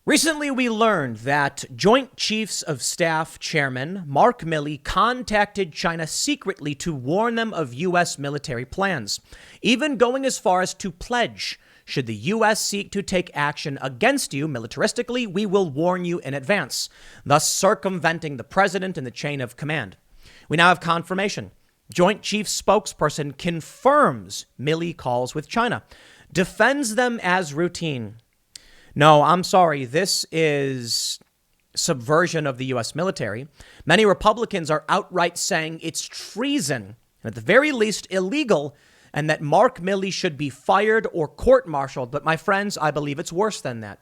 Recently, we learned that Joint Chiefs of Staff Chairman Mark Milley contacted China secretly to warn them of U.S. military plans, even going as far as to pledge, should the U.S. seek to take action against you militaristically, we will warn you in advance, thus circumventing the president and the chain of command. We now have confirmation. Joint Chiefs spokesperson confirms Milley calls with China, defends them as routine. No, I'm sorry. This is subversion of the U.S. military. Many Republicans are outright saying it's treason, and at the very least illegal, and that Mark Milley should be fired or court-martialed. But my friends, I believe it's worse than that.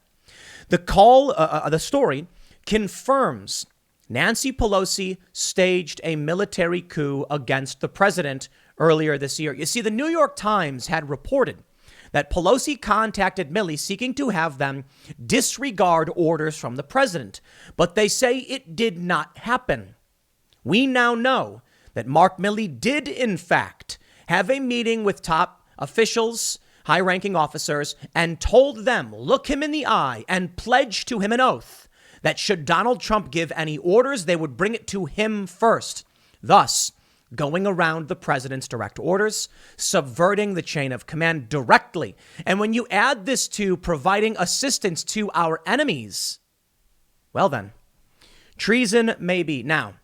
The story confirms Nancy Pelosi staged a military coup against the president earlier this year. You see, the New York Times had reported that Pelosi contacted Milley seeking to have them disregard orders from the president, but they say it did not happen. We now know that Mark Milley did, in fact, have a meeting with top officials, high-ranking officers, and told them, look him in the eye and pledge to him an oath that should Donald Trump give any orders, they would bring it to him first, thus going around the president's direct orders, subverting the chain of command directly. And when you add this to providing assistance to our enemies, well then, treason maybe. Now,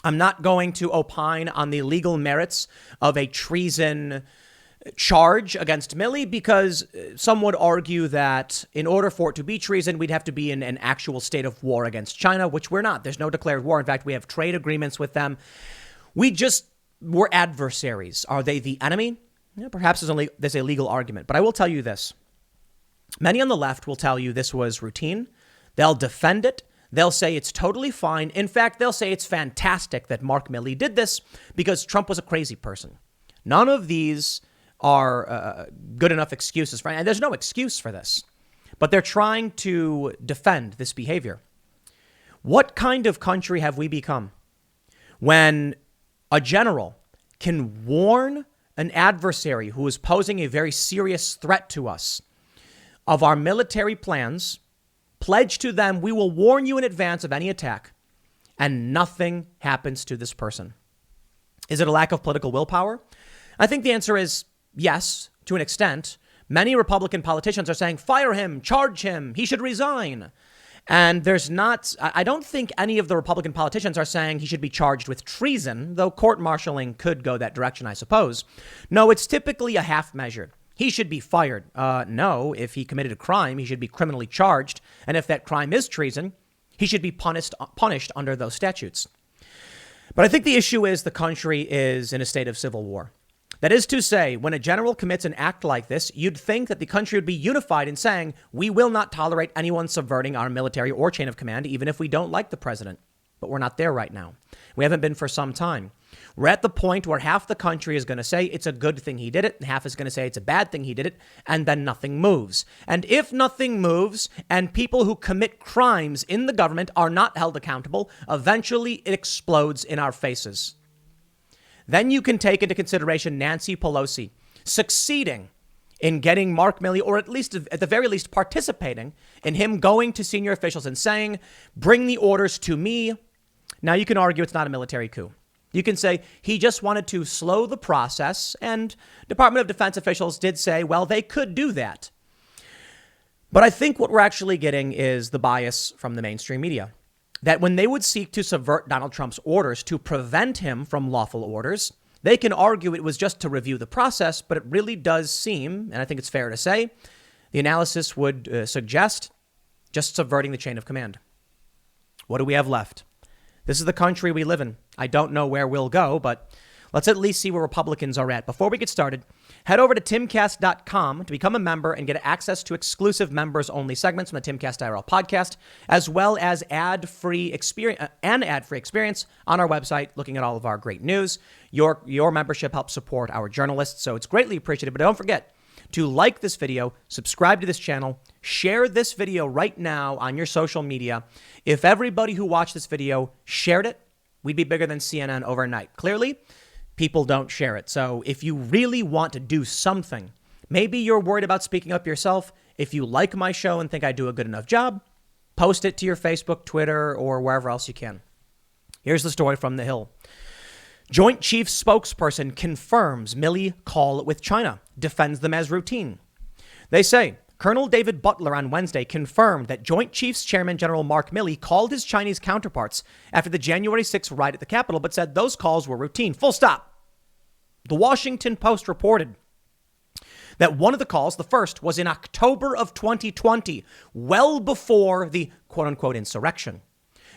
I'm not going to opine on the legal merits of a treason charge against Milley, because some would argue that in order for it to be treason, we'd have to be in an actual state of war against China, which we're not. There's no declared war. In fact, we have trade agreements with them. We're adversaries. Are they the enemy? Yeah, perhaps there's a legal argument. But I will tell you this. Many on the left will tell you this was routine. They'll defend it. They'll say it's totally fine. In fact, they'll say it's fantastic that Mark Milley did this because Trump was a crazy person. None of these are good enough excuses and there's no excuse for this. But they're trying to defend this behavior. What kind of country have we become when a general can warn an adversary who is posing a very serious threat to us of our military plans, pledge to them, we will warn you in advance of any attack, and nothing happens to this person? Is it a lack of political willpower? I think the answer is yes, to an extent. Many Republican politicians are saying, fire him, charge him, he should resign. And I don't think any of the Republican politicians are saying he should be charged with treason, though court-martialing could go that direction, I suppose. No, it's typically a half measure. He should be fired. No, if he committed a crime, he should be criminally charged. And if that crime is treason, he should be punished under those statutes. But I think the issue is the country is in a state of civil war. That is to say, when a general commits an act like this, you'd think that the country would be unified in saying, we will not tolerate anyone subverting our military or chain of command, even if we don't like the president. But we're not there right now. We haven't been for some time. We're at the point where half the country is going to say it's a good thing he did it, and half is going to say it's a bad thing he did it, and then nothing moves. And if nothing moves, and people who commit crimes in the government are not held accountable, eventually it explodes in our faces. Then you can take into consideration Nancy Pelosi succeeding in getting Mark Milley, or at the very least participating in him going to senior officials and saying, bring the orders to me. Now you can argue it's not a military coup. You can say he just wanted to slow the process, and Department of Defense officials did say, well, they could do that. But I think what we're actually getting is the bias from the mainstream media, that when they would seek to subvert Donald Trump's orders to prevent him from lawful orders, they can argue it was just to review the process, but it really does seem, and I think it's fair to say, the analysis would suggest just subverting the chain of command. What do we have left? This is the country we live in. I don't know where we'll go, but let's at least see where Republicans are at. Before we get started, head over to timcast.com to become a member and get access to exclusive members-only segments from the Timcast IRL podcast, as well as ad-free experience on our website, looking at all of our great news. Your membership helps support our journalists, so it's greatly appreciated. But don't forget to like this video, subscribe to this channel, share this video right now on your social media. If everybody who watched this video shared it, we'd be bigger than CNN overnight. Clearly, people don't share it. So if you really want to do something, maybe you're worried about speaking up yourself. If you like my show and think I do a good enough job, Post it to your Facebook, Twitter, or wherever else you can. Here's the story from The Hill. Joint Chiefs spokesperson confirms Milley call with China, defends them as routine. They say Colonel David Butler on Wednesday confirmed that Joint Chiefs Chairman General Mark Milley called his Chinese counterparts after the January 6th riot at the Capitol, but said those calls were routine. Full stop. The Washington Post reported that one of the calls, the first, was in October of 2020, well before the quote-unquote insurrection.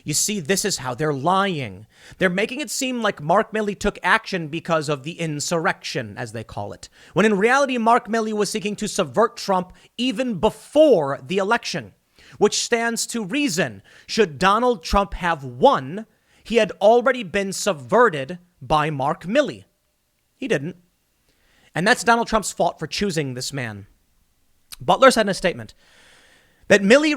You see, this is how they're lying. They're making it seem like Mark Milley took action because of the insurrection, as they call it, when in reality, Mark Milley was seeking to subvert Trump even before the election, which stands to reason. Should Donald Trump have won, he had already been subverted by Mark Milley. He didn't. And that's Donald Trump's fault for choosing this man. Butler said in a statement that Milley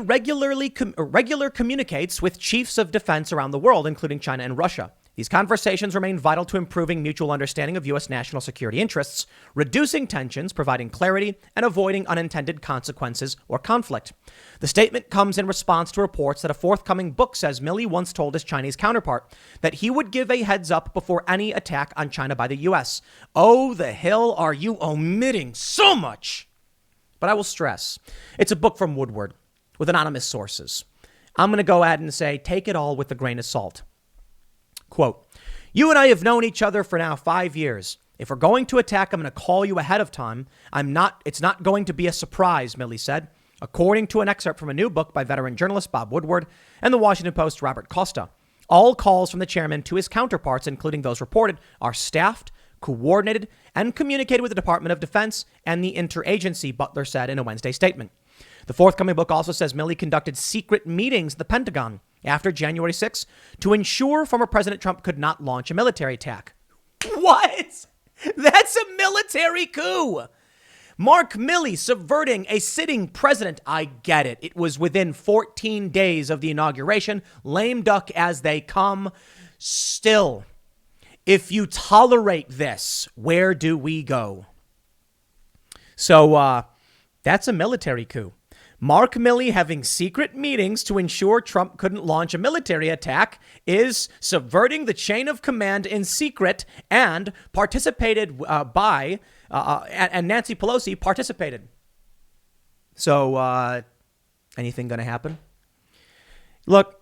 regular communicates with chiefs of defense around the world, including China and Russia. These conversations remain vital to improving mutual understanding of U.S. national security interests, reducing tensions, providing clarity, and avoiding unintended consequences or conflict. The statement comes in response to reports that a forthcoming book says Milley once told his Chinese counterpart that he would give a heads up before any attack on China by the U.S. Oh, the hell are you omitting so much? But I will stress, it's a book from Woodward with anonymous sources. I'm going to go ahead and say, take it all with a grain of salt. Quote, you and I have known each other for now 5 years. If we're going to attack, I'm going to call you ahead of time. It's not going to be a surprise, Milley said, according to an excerpt from a new book by veteran journalist Bob Woodward and the Washington Post's Robert Costa. All calls from the chairman to his counterparts, including those reported, are staffed, coordinated, and communicated with the Department of Defense and the interagency, Butler said in a Wednesday statement. The forthcoming book also says Milley conducted secret meetings at the Pentagon after January 6th to ensure former President Trump could not launch a military attack. What? That's a military coup. Mark Milley subverting a sitting president. I get it. It was within 14 days of the inauguration. Lame duck as they come. Still, if you tolerate this, where do we go? So that's a military coup. Mark Milley having secret meetings to ensure Trump couldn't launch a military attack is subverting the chain of command in secret and participated and Nancy Pelosi participated. So anything going to happen? Look,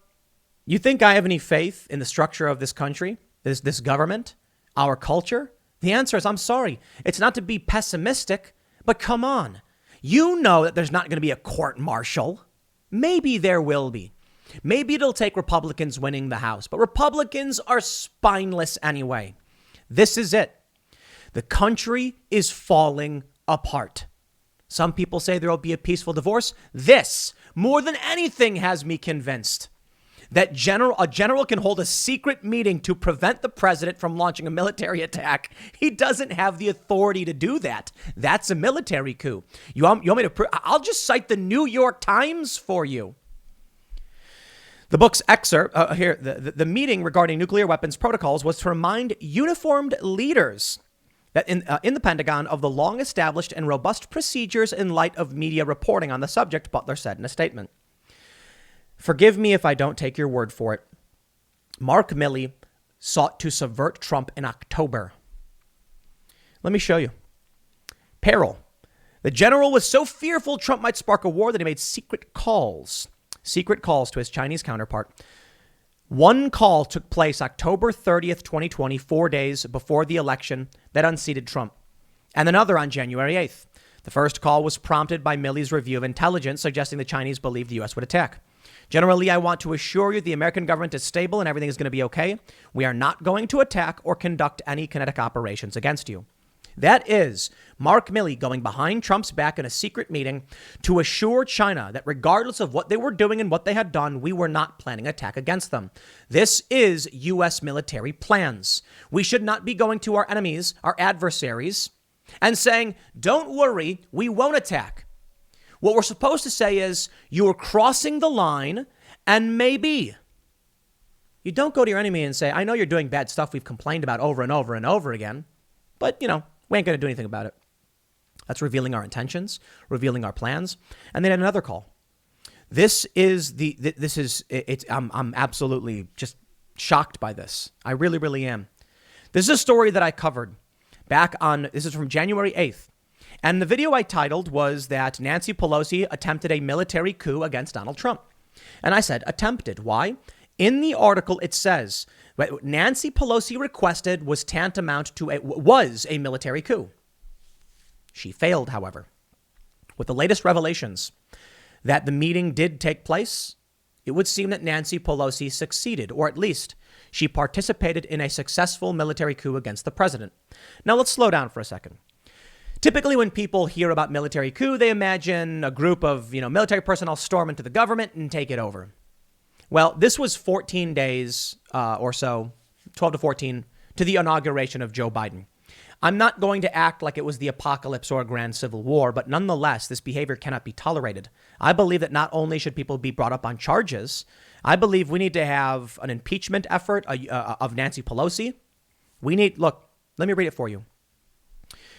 you think I have any faith in the structure of this country, this government, our culture? The answer is I'm sorry. It's not to be pessimistic, but come on. You know that there's not going to be a court martial. Maybe there will be. Maybe it'll take Republicans winning the House, but Republicans are spineless anyway. This is it. The country is falling apart. Some people say there will be a peaceful divorce. This, more than anything, has me convinced that a general can hold a secret meeting to prevent the president from launching a military attack. He doesn't have the authority to do that. That's a military coup. You want me to I'll just cite the New York Times for you. The book's excerpt here, the meeting regarding nuclear weapons protocols was to remind uniformed leaders that in the Pentagon of the long-established and robust procedures in light of media reporting on the subject, Butler said in a statement. Forgive me if I don't take your word for it. Mark Milley sought to subvert Trump in October. Let me show you. Peril. The general was so fearful Trump might spark a war that he made secret calls to his Chinese counterpart. One call took place October 30th, 2020, 4 days before the election that unseated Trump, and another on January 8th. The first call was prompted by Milley's review of intelligence, suggesting the Chinese believed the U.S. would attack. General Lee, I want to assure you the American government is stable and everything is going to be okay. We are not going to attack or conduct any kinetic operations against you. That is Mark Milley going behind Trump's back in a secret meeting to assure China that regardless of what they were doing and what they had done, we were not planning an attack against them. This is U.S. military plans. We should not be going to our enemies, our adversaries, and saying, don't worry, we won't attack. What we're supposed to say is you are crossing the line and maybe. You don't go to your enemy and say, I know you're doing bad stuff we've complained about over and over and over again, but, we ain't going to do anything about it. That's revealing our intentions, revealing our plans. And then another call. This is I'm absolutely just shocked by this. I really, really am. This is a story that I covered this is from January 8th. And the video I titled was that Nancy Pelosi attempted a military coup against Donald Trump. And I said attempted. Why? In the article, it says what Nancy Pelosi requested was tantamount to a military coup. She failed, however. With the latest revelations that the meeting did take place, it would seem that Nancy Pelosi succeeded, or at least she participated in a successful military coup against the president. Now let's slow down for a second. Typically, when people hear about military coup, they imagine a group of, military personnel storm into the government and take it over. Well, this was 14 days or so, 12 to 14, to the inauguration of Joe Biden. I'm not going to act like it was the apocalypse or a grand civil war, but nonetheless, this behavior cannot be tolerated. I believe that not only should people be brought up on charges, I believe we need to have an impeachment effort of Nancy Pelosi. Look, let me read it for you.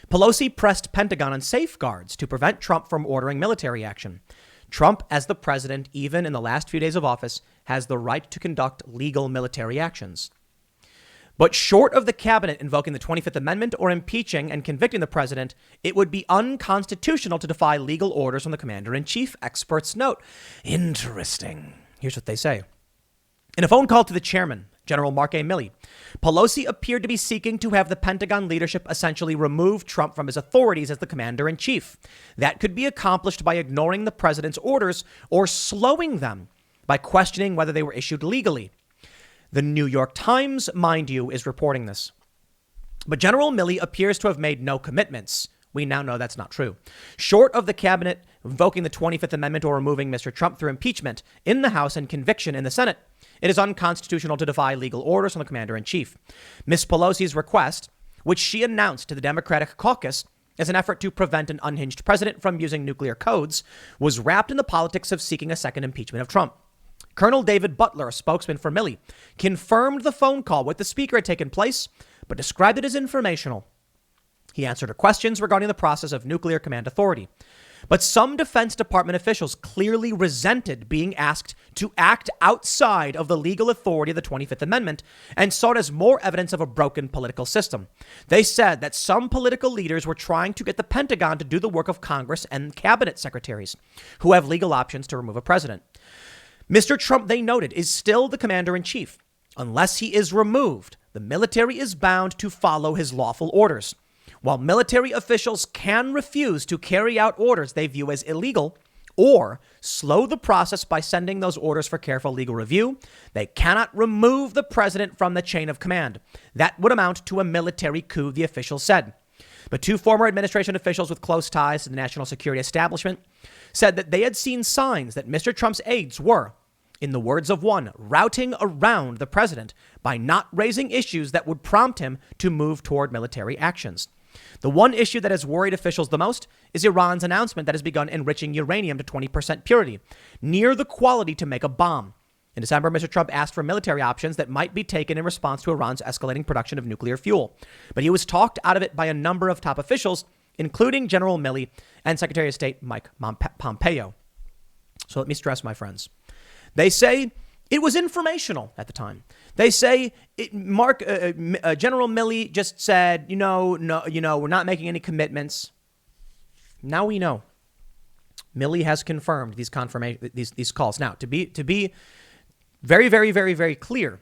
Pelosi pressed Pentagon on safeguards to prevent Trump from ordering military action. Trump, as the president, even in the last few days of office, has the right to conduct legal military actions. But short of the cabinet invoking the 25th Amendment or impeaching and convicting the president, it would be unconstitutional to defy legal orders from the commander-in-chief, experts note. Interesting. Here's what they say. In a phone call to the chairman, General Milley, Pelosi appeared to be seeking to have the Pentagon leadership essentially remove Trump from his authorities as the commander-in-chief. That could be accomplished by ignoring the president's orders or slowing them by questioning whether they were issued legally. The New York Times, mind you, is reporting this. But General Milley appears to have made no commitments. We now know that's not true. Short of the cabinet invoking the 25th Amendment or removing Mr. Trump through impeachment in the House and conviction in the Senate, it is unconstitutional to defy legal orders from the commander-in-chief. Ms. Pelosi's request, which she announced to the Democratic caucus as an effort to prevent an unhinged president from using nuclear codes, was wrapped in the politics of seeking a second impeachment of Trump. Colonel David Butler, a spokesman for Milley, confirmed the phone call with the speaker had taken place, but described it as informational. He answered her questions regarding the process of nuclear command authority. But some Defense Department officials clearly resented being asked to act outside of the legal authority of the 25th Amendment and saw it as more evidence of a broken political system. They said that some political leaders were trying to get the Pentagon to do the work of Congress and cabinet secretaries who have legal options to remove a president. Mr. Trump, they noted, is still the commander-in-chief. Unless he is removed, the military is bound to follow his lawful orders. While military officials can refuse to carry out orders they view as illegal or slow the process by sending those orders for careful legal review, they cannot remove the president from the chain of command. That would amount to a military coup, the official said. But two former administration officials with close ties to the national security establishment said that they had seen signs that Mr. Trump's aides were, in the words of one, routing around the president by not raising issues that would prompt him to move toward military actions. The one issue that has worried officials the most is Iran's announcement that has begun enriching uranium to 20% purity, near the quality to make a bomb. In December, Mr. Trump asked for military options that might be taken in response to Iran's escalating production of nuclear fuel. But he was talked out of it by a number of top officials, including General Milley and Secretary of State Mike Pompeo. So let me stress, my friends. They say it was informational at the time. They say General Milley just said, no, we're not making any commitments. Now we know. Milley has confirmed these calls. Now, to be very, very, very, very clear,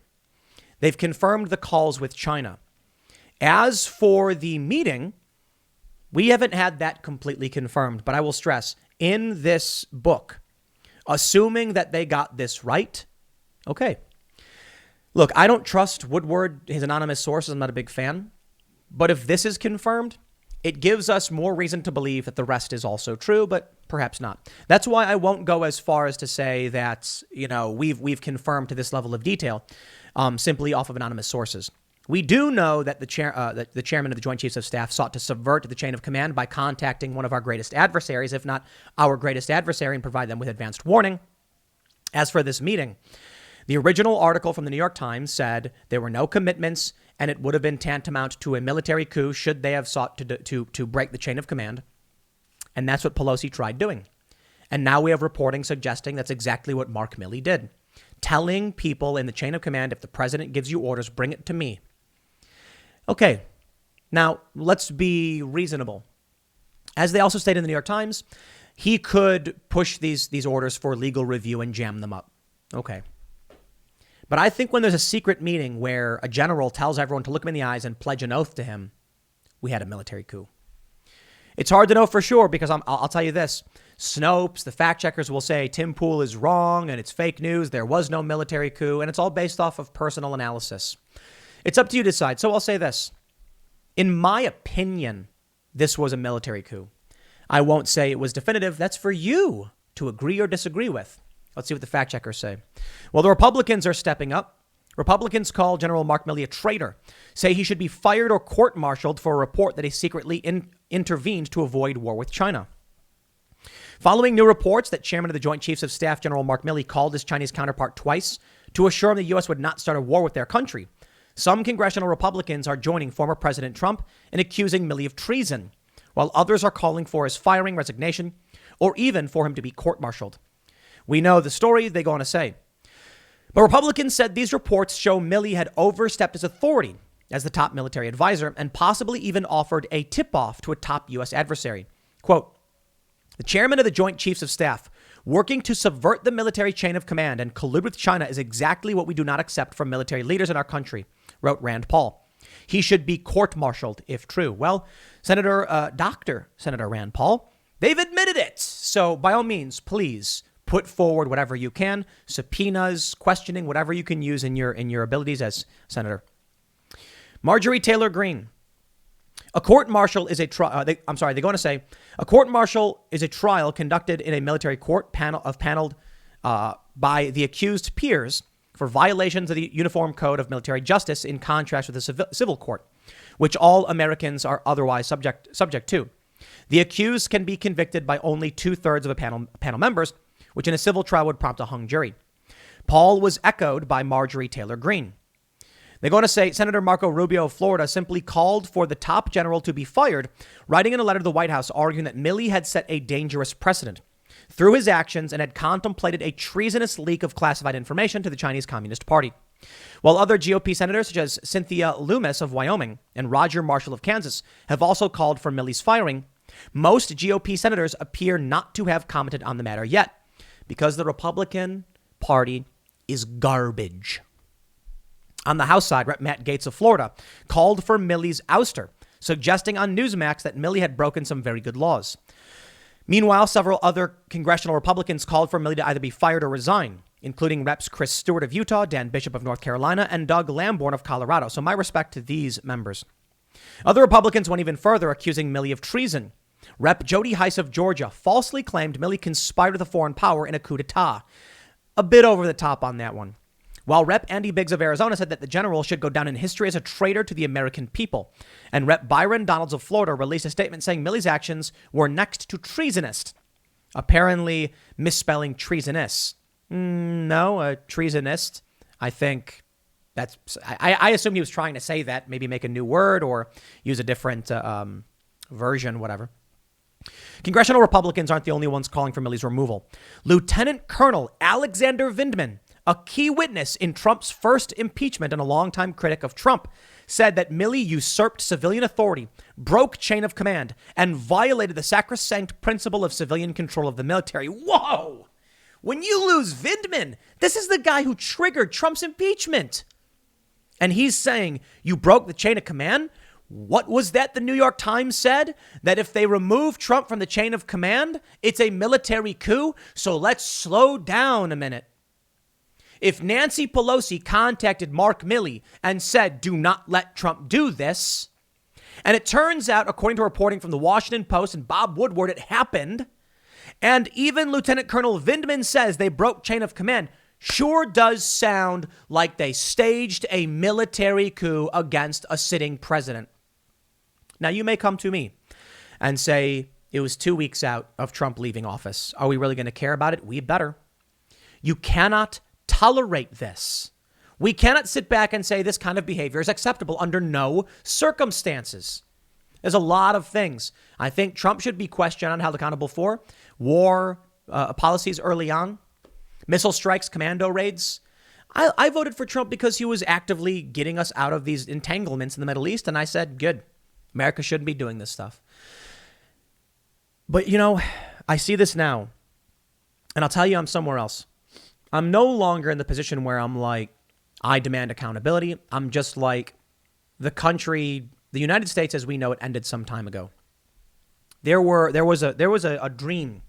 they've confirmed the calls with China. As for the meeting, we haven't had that completely confirmed, but I will stress, in this book, assuming that they got this right, okay. Look, I don't trust Woodward, his anonymous sources. I'm not a big fan. But if this is confirmed, it gives us more reason to believe that the rest is also true, but perhaps not. That's why I won't go as far as to say that, we've confirmed to this level of detail simply off of anonymous sources. We do know that the chairman of the Joint Chiefs of Staff sought to subvert the chain of command by contacting one of our greatest adversaries, if not our greatest adversary, and provide them with advanced warning. As for this meeting, the original article from the New York Times said there were no commitments and it would have been tantamount to a military coup should they have sought to break the chain of command. And that's what Pelosi tried doing. And now we have reporting suggesting that's exactly what Mark Milley did. Telling people in the chain of command, if the president gives you orders, bring it to me. Okay, now let's be reasonable. As they also state in the New York Times, he could push these orders for legal review and jam them up. Okay. But I think when there's a secret meeting where a general tells everyone to look him in the eyes and pledge an oath to him, we had a military coup. It's hard to know for sure because I'll tell you this. Snopes, the fact checkers will say Tim Pool is wrong and it's fake news. There was no military coup, and it's all based off of personal analysis. It's up to you to decide. So I'll say this. In my opinion, this was a military coup. I won't say it was definitive. That's for you to agree or disagree with. Let's see what the fact checkers say. Well, the Republicans are stepping up. Republicans call General Mark Milley a traitor, say he should be fired or court-martialed for a report that he secretly intervened to avoid war with China. Following new reports that Chairman of the Joint Chiefs of Staff, General Mark Milley, called his Chinese counterpart twice to assure him the U.S. would not start a war with their country, some congressional Republicans are joining former President Trump in accusing Milley of treason, while others are calling for his firing, resignation, or even for him to be court-martialed. We know the story, they go on to say. But Republicans said these reports show Milley had overstepped his authority as the top military advisor and possibly even offered a tip-off to a top U.S. adversary. Quote, the chairman of the Joint Chiefs of Staff working to subvert the military chain of command and collude with China is exactly what we do not accept from military leaders in our country, wrote Rand Paul. He should be court-martialed if true. Well, Dr. Senator Rand Paul, they've admitted it. So by all means, please put forward whatever you can, subpoenas, questioning, whatever you can use in your abilities as senator. Marjorie Taylor Greene. A court-martial is a trial. They go on to say a court-martial is a trial conducted in a military court paneled by the accused peers for violations of the Uniform Code of Military Justice, in contrast with the civil court, which all Americans are otherwise subject to. The accused can be convicted by only 2/3 of a panel members, which in a civil trial would prompt a hung jury. Paul was echoed by Marjorie Taylor Greene. They go on to say Senator Marco Rubio of Florida simply called for the top general to be fired, writing in a letter to the White House arguing that Milley had set a dangerous precedent through his actions and had contemplated a treasonous leak of classified information to the Chinese Communist Party. While other GOP senators, such as Cynthia Loomis of Wyoming and Roger Marshall of Kansas, have also called for Milley's firing, most GOP senators appear not to have commented on the matter yet, because the Republican Party is garbage. On the House side, Rep. Matt Gaetz of Florida called for Milley's ouster, suggesting on Newsmax that Milley had broken some very good laws. Meanwhile, several other congressional Republicans called for Milley to either be fired or resign, including Reps. Chris Stewart of Utah, Dan Bishop of North Carolina, and Doug Lamborn of Colorado. So my respect to these members. Other Republicans went even further, accusing Milley of treason. Rep. Jody Hice of Georgia falsely claimed Milley conspired with a foreign power in a coup d'etat. A bit over the top on that one. While Rep. Andy Biggs of Arizona said that the general should go down in history as a traitor to the American people. And Rep. Byron Donalds of Florida released a statement saying Milley's actions were next to treasonist. Apparently misspelling treasonous. No, a treasonist. I think that's... I assume he was trying to say that, maybe make a new word or use a different version, whatever. Congressional Republicans aren't the only ones calling for Milley's removal. Lieutenant Colonel Alexander Vindman, a key witness in Trump's first impeachment and a longtime critic of Trump, said that Milley usurped civilian authority, broke chain of command, and violated the sacrosanct principle of civilian control of the military. Whoa! When you lose Vindman, this is the guy who triggered Trump's impeachment. And he's saying you broke the chain of command? What was that the New York Times said? That if they remove Trump from the chain of command, it's a military coup? So let's slow down a minute. If Nancy Pelosi contacted Mark Milley and said, do not let Trump do this, and it turns out, according to reporting from the Washington Post and Bob Woodward, it happened, and even Lieutenant Colonel Vindman says they broke chain of command, sure does sound like they staged a military coup against a sitting president. Now, you may come to me and say it was 2 weeks out of Trump leaving office. Are we really going to care about it? We better. You cannot tolerate this. We cannot sit back and say this kind of behavior is acceptable under no circumstances. There's a lot of things I think Trump should be questioned on, held accountable for. War, policies early on, missile strikes, commando raids. I voted for Trump because he was actively getting us out of these entanglements in the Middle East. And I said, good, America shouldn't be doing this stuff. But, I see this now, and I'll tell you, I'm somewhere else. I'm no longer in the position where I'm like, I demand accountability. I'm just like, the country, the United States as we know it, ended some time ago. There was a dream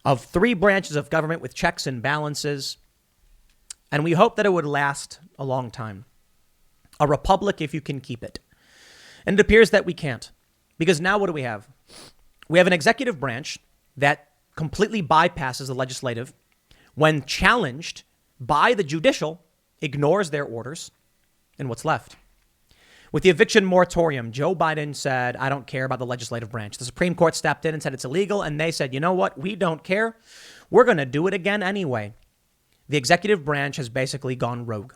of 3 branches of government with checks and balances, and we hoped that it would last a long time. A republic if you can keep it. And it appears that we can't, because now what do we have? We have an executive branch that completely bypasses the legislative. When challenged by the judicial, ignores their orders. And what's left? With the eviction moratorium, Joe Biden said, I don't care about the legislative branch. The Supreme Court stepped in and said it's illegal. And they said, you know what? We don't care. We're going to do it again anyway. The executive branch has basically gone rogue.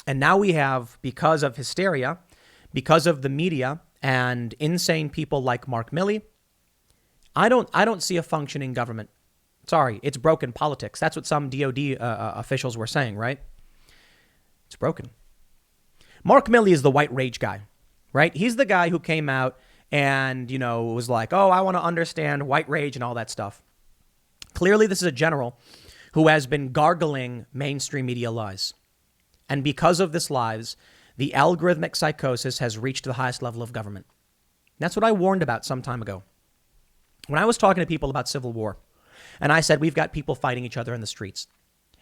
And now we have, because of hysteria, because of the media and insane people like Mark Milley, I don't see a functioning government. Sorry, it's broken politics. That's what some DOD officials were saying, right? It's broken. Mark Milley is the white rage guy, right? He's the guy who came out and, was like, oh, I want to understand white rage and all that stuff. Clearly, this is a general who has been gargling mainstream media lies. And because of this lies, the algorithmic psychosis has reached the highest level of government. That's what I warned about some time ago. When I was talking to people about civil war, and I said, we've got people fighting each other in the streets.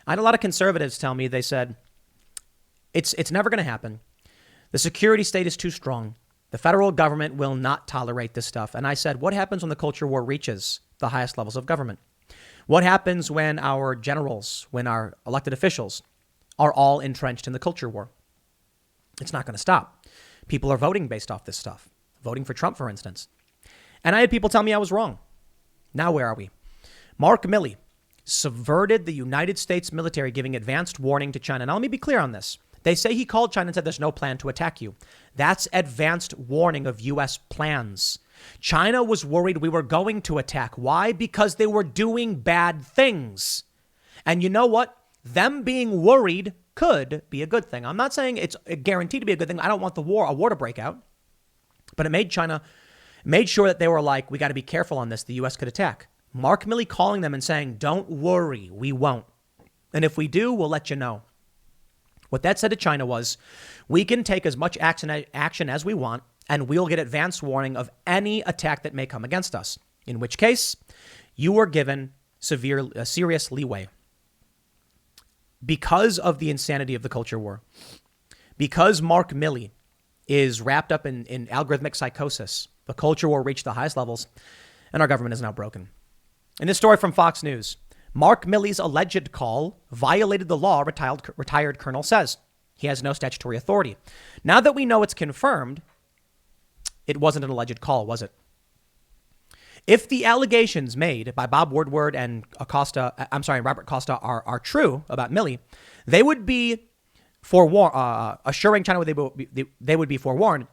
I had a lot of conservatives tell me, they said, it's never going to happen. The security state is too strong. The federal government will not tolerate this stuff. And I said, what happens when the culture war reaches the highest levels of government? What happens when our generals, when our elected officials are all entrenched in the culture war? It's not going to stop. People are voting based off this stuff, voting for Trump, for instance. And I had people tell me I was wrong. Now, where are we? Mark Milley subverted the United States military, giving advanced warning to China. Now, let me be clear on this. They say he called China and said there's no plan to attack you. That's advanced warning of U.S. plans. China was worried we were going to attack. Why? Because they were doing bad things. And you know what? Them being worried could be a good thing. I'm not saying it's guaranteed to be a good thing. I don't want a war to break out. But it made sure that they were like, we got to be careful on this. The U.S. could attack. Mark Milley calling them and saying, don't worry, we won't. And if we do, we'll let you know. What that said to China was, we can take as much action as we want, and we'll get advance warning of any attack that may come against us. In which case, you are given serious leeway. Because of the insanity of the culture war, because Mark Milley is wrapped up in algorithmic psychosis, the culture war reached the highest levels, and our government is now broken. In this story from Fox News, Mark Milley's alleged call violated the law, retired colonel says. He has no statutory authority. Now that we know it's confirmed, it wasn't an alleged call, was it? If the allegations made by Bob Woodward and Robert Costa are true about Milley, they would be assuring China they would be forewarned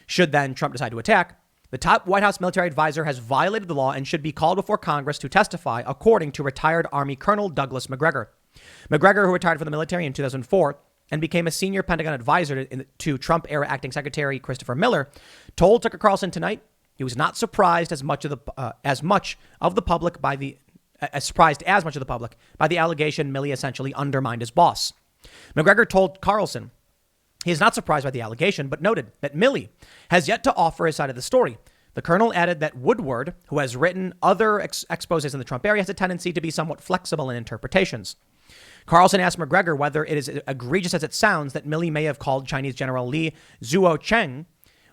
should then Trump decide to attack. The top White House military advisor has violated the law and should be called before Congress to testify, according to retired Army Colonel Douglas Macgregor. Macgregor, who retired from the military in 2004 and became a senior Pentagon advisor to Trump-era acting secretary Christopher Miller, told Tucker Carlson tonight he was not surprised as much of the public by the allegation Milley essentially undermined his boss. Macgregor told Carlson he is not surprised by the allegation, but noted that Milley has yet to offer his side of the story. The colonel added that Woodward, who has written other exposés in the Trump area, has a tendency to be somewhat flexible in interpretations. Carlson asked Macgregor whether it is egregious as it sounds that Milley may have called Chinese General Li Zuocheng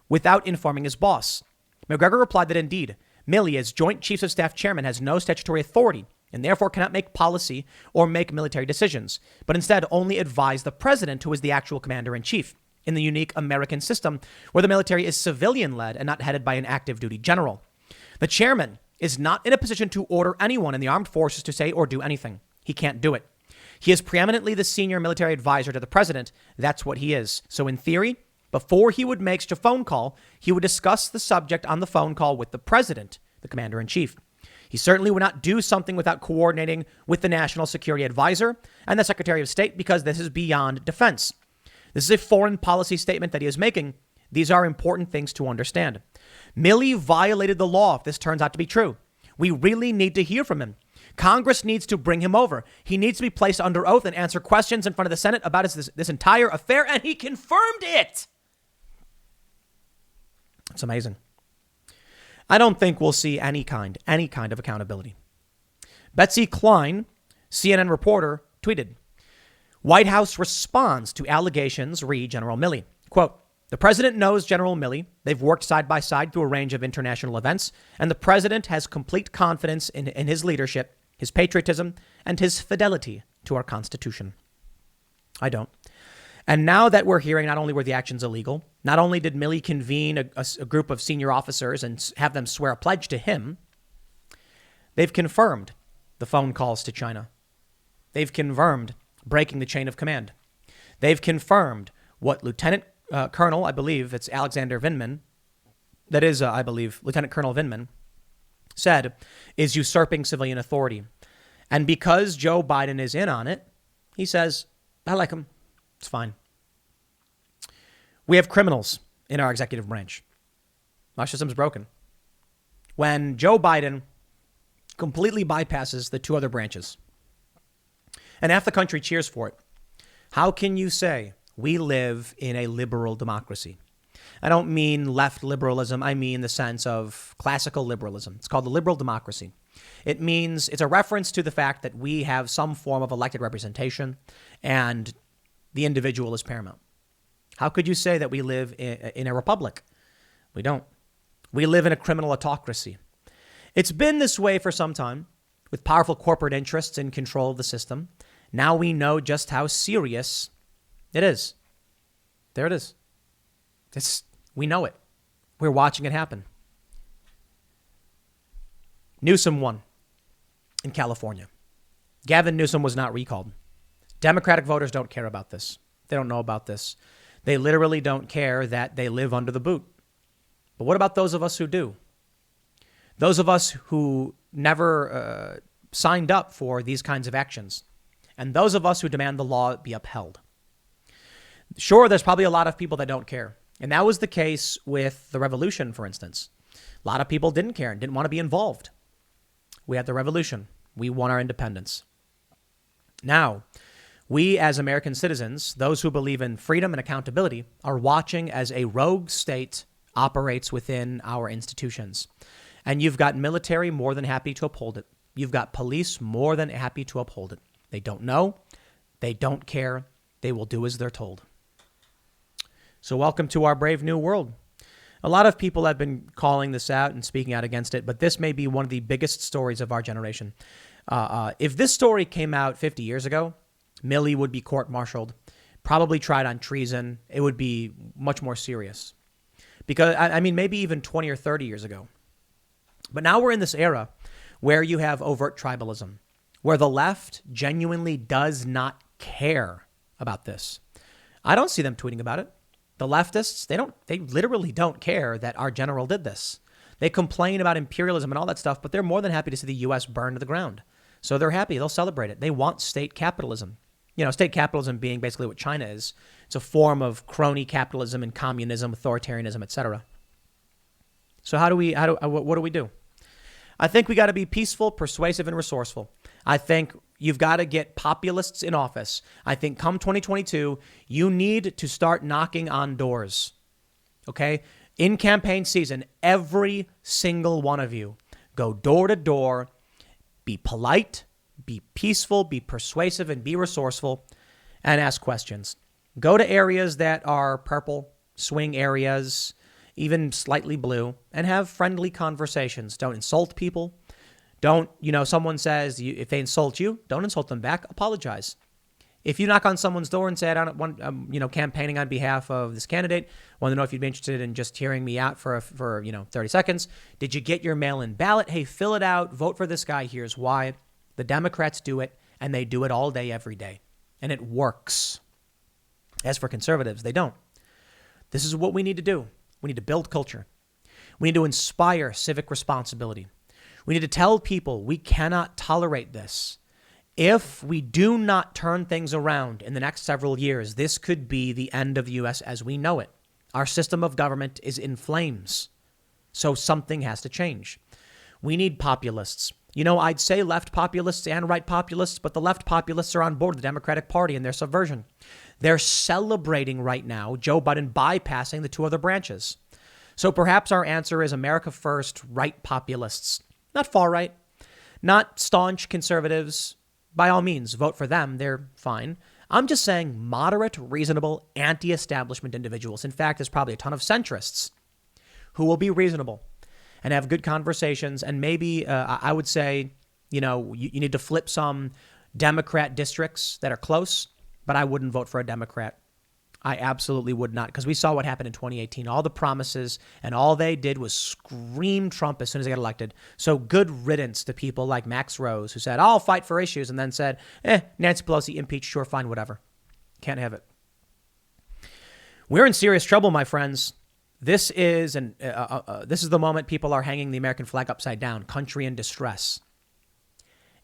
without informing his boss. Macgregor replied that indeed, Milley, as Joint Chiefs of Staff chairman, has no statutory authority and therefore cannot make policy or make military decisions, but instead only advise the president, who is the actual commander-in-chief, in the unique American system where the military is civilian-led and not headed by an active duty general. The chairman is not in a position to order anyone in the armed forces to say or do anything. He can't do it. He is preeminently the senior military advisor to the president. That's what he is. So in theory, before he would make a phone call, he would discuss the subject on the phone call with the president, the commander-in-chief. He certainly would not do something without coordinating with the National Security Advisor and the Secretary of State, because this is beyond defense. This is a foreign policy statement that he is making. These are important things to understand. Milley violated the law if this turns out to be true. We really need to hear from him. Congress needs to bring him over. He needs to be placed under oath and answer questions in front of the Senate about this entire affair, and he confirmed it. It's amazing. I don't think we'll see any kind of accountability. Betsy Klein, CNN reporter, tweeted, White House responds to allegations re General Milley. Quote, the president knows General Milley. They've worked side by side through a range of international events, and the president has complete confidence in his leadership, his patriotism, and his fidelity to our Constitution. I don't. And now that we're hearing not only were the actions illegal, not only did Milley convene a group of senior officers and have them swear a pledge to him, they've confirmed the phone calls to China. They've confirmed breaking the chain of command. They've confirmed what Lieutenant Colonel, I believe it's Alexander Vindman, that is, I believe, Lieutenant Colonel Vindman, said is usurping civilian authority. And because Joe Biden is in on it, he says, I like him. It's fine. We have criminals in our executive branch. Our system's broken. When Joe Biden completely bypasses the two other branches, and half the country cheers for it, how can you say we live in a liberal democracy? I don't mean left liberalism. I mean the sense of classical liberalism. It's called the liberal democracy. It means it's a reference to the fact that we have some form of elected representation and the individual is paramount. How could you say that we live in a republic? We don't. We live in a criminal autocracy. It's been this way for some time, with powerful corporate interests in control of the system. Now we know just how serious it is. There it is. We know it. We're watching it happen. Newsom won in California. Gavin Newsom was not recalled. Democratic voters don't care about this. They don't know about this. They literally don't care that they live under the boot. But what about those of us who do? Those of us who never signed up for these kinds of actions. And those of us who demand the law be upheld. Sure, there's probably a lot of people that don't care. And that was the case with the revolution, for instance. A lot of people didn't care and didn't want to be involved. We had the revolution. We won our independence. Now, we as American citizens, those who believe in freedom and accountability, are watching as a rogue state operates within our institutions. And you've got military more than happy to uphold it. You've got police more than happy to uphold it. They don't know. They don't care. They will do as they're told. So welcome to our brave new world. A lot of people have been calling this out and speaking out against it, but this may be one of the biggest stories of our generation. If this story came out 50 years ago, Milley would be court-martialed, probably tried on treason. It would be much more serious. Because, I mean, maybe even 20 or 30 years ago. But now we're in this era where you have overt tribalism, where the left genuinely does not care about this. I don't see them tweeting about it. The leftists, they literally don't care that our general did this. They complain about imperialism and all that stuff, but they're more than happy to see the U.S. burn to the ground. So they're happy. They'll celebrate it. They want state capitalism. You know, state capitalism being basically what China is. It's a form of crony capitalism and communism, authoritarianism, etc. So what do we do? I think we got to be peaceful, persuasive, and resourceful. I think you've got to get populists in office. I think come 2022, you need to start knocking on doors. Okay? In campaign season, every single one of you go door to door, be polite, be peaceful, be persuasive, and be resourceful, and ask questions. Go to areas that are purple, swing areas, even slightly blue, and have friendly conversations. Don't insult people. Don't, someone says, if they insult you, don't insult them back. Apologize. If you knock on someone's door and say, I don't want, campaigning on behalf of this candidate, want to know if you'd be interested in just hearing me out for 30 seconds. Did you get your mail-in ballot? Hey, fill it out. Vote for this guy. Here's why. The Democrats do it, and they do it all day, every day. And it works. As for conservatives, they don't. This is what we need to do. We need to build culture. We need to inspire civic responsibility. We need to tell people we cannot tolerate this. If we do not turn things around in the next several years, this could be the end of the U.S. as we know it. Our system of government is in flames. So something has to change. We need populists. You know, I'd say left populists and right populists, but the left populists are on board the Democratic Party and their subversion. They're celebrating right now Joe Biden bypassing the two other branches. So perhaps our answer is America First right populists. Not far right, not staunch conservatives. By all means, vote for them. They're fine. I'm just saying moderate, reasonable, anti-establishment individuals. In fact, there's probably a ton of centrists who will be reasonable and have good conversations. And maybe I would say, you need to flip some Democrat districts that are close, but I wouldn't vote for a Democrat. I absolutely would not, because we saw what happened in 2018. All the promises and all they did was scream Trump as soon as they got elected. So good riddance to people like Max Rose, who said, I'll fight for issues, and then said, Nancy Pelosi impeached, sure, fine, whatever. Can't have it. We're in serious trouble, my friends. This is the moment people are hanging the American flag upside down, country in distress.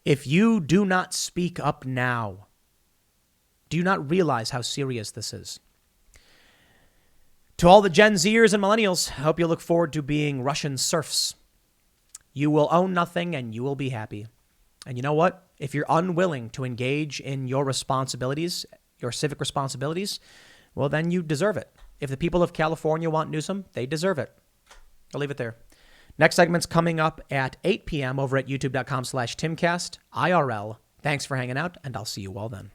If you do not speak up now, do you not realize how serious this is? To all the Gen Zers and millennials, I hope you look forward to being Russian serfs. You will own nothing and you will be happy. And you know what? If you're unwilling to engage in your responsibilities, your civic responsibilities, well, then you deserve it. If the people of California want Newsom, they deserve it. I'll leave it there. Next segment's coming up at 8 p.m. over at youtube.com/TimCast IRL. Thanks for hanging out, and I'll see you all then.